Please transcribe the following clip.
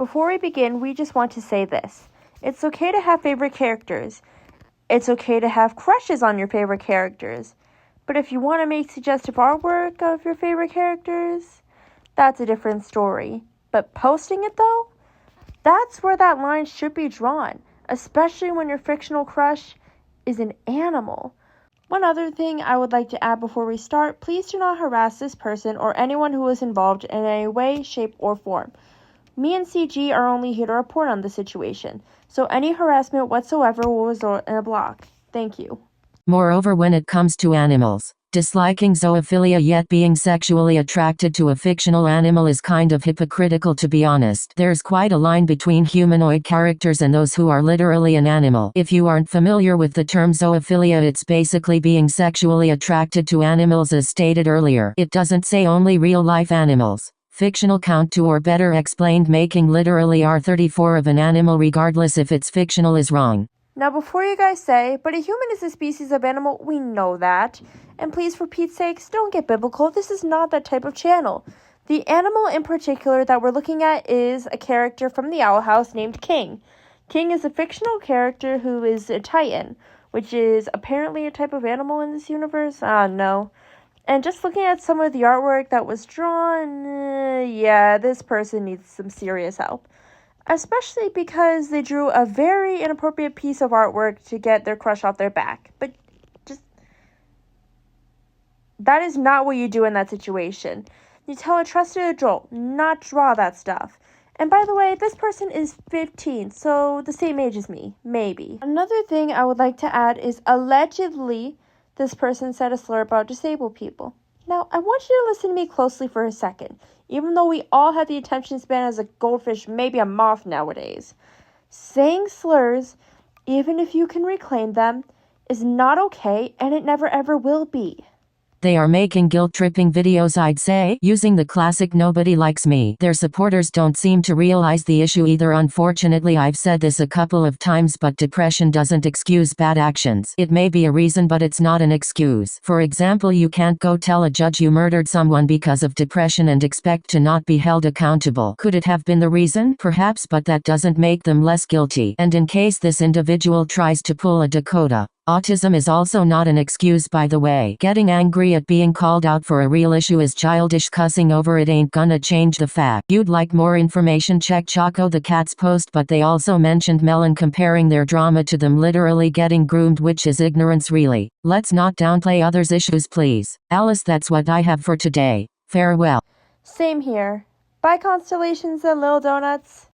Before we begin, we just want to say this. It's okay to have favorite characters. It's okay to have crushes on your favorite characters. But if you want to make suggestive artwork of your favorite characters, that's a different story. But posting it though, that's where that line should be drawn, especially when your fictional crush is an animal. One other thing I would like to add before we start, please do not harass this person or anyone who is involved in any way, shape, or form. Me and CG are only here to report on the situation, so any harassment whatsoever will result in a block. Thank you. Moreover, when it comes to animals, disliking zoophilia yet being sexually attracted to a fictional animal is kind of hypocritical, to be honest. There's quite a line between humanoid characters and those who are literally an animal. If you aren't familiar with the term zoophilia, it's basically being sexually attracted to animals as stated earlier. It doesn't say only real-life animals. Fictional count to, or better explained, making literally R34 of an animal regardless if it's fictional is wrong. Now before you guys say, but a human is a species of animal, we know that. And please, for Pete's sakes, don't get biblical. This is not that type of channel. The animal in particular that we're looking at is a character from the Owl House named King. King is a fictional character who is a Titan, which is apparently a type of animal in this universe. No. And just looking at some of the artwork that was drawn, yeah, this person needs some serious help. Especially because they drew a very inappropriate piece of artwork to get their crush off their back. But just, that is not what you do in that situation. You tell a trusted adult not to draw that stuff. And by the way, this person is 15, so the same age as me, maybe. Another thing I would like to add is allegedly this person said a slur about disabled people. Now, I want you to listen to me closely for a second. Even though we all have the attention span as a goldfish, maybe a moth nowadays, saying slurs, even if you can reclaim them, is not okay, and it never ever will be. They are making guilt-tripping videos, I'd say, using the classic "nobody likes me." Their supporters don't seem to realize the issue either. Unfortunately, I've said this a couple of times, but depression doesn't excuse bad actions. It may be a reason, but it's not an excuse. For example, you can't go tell a judge you murdered someone because of depression and expect to not be held accountable. Could it have been the reason? Perhaps, but that doesn't make them less guilty. And in case this individual tries to pull a Dakota, autism is also not an excuse, by the way. Getting angry at being called out for a real issue is childish. Cussing over it ain't gonna change the fact. You'd like more information? Check Choco the Cat's post, but they also mentioned Melon comparing their drama to them literally getting groomed, which is ignorance really. Let's not downplay others' issues, please. Alice, that's what I have for today. Farewell. Same here. Bye, constellations and little donuts.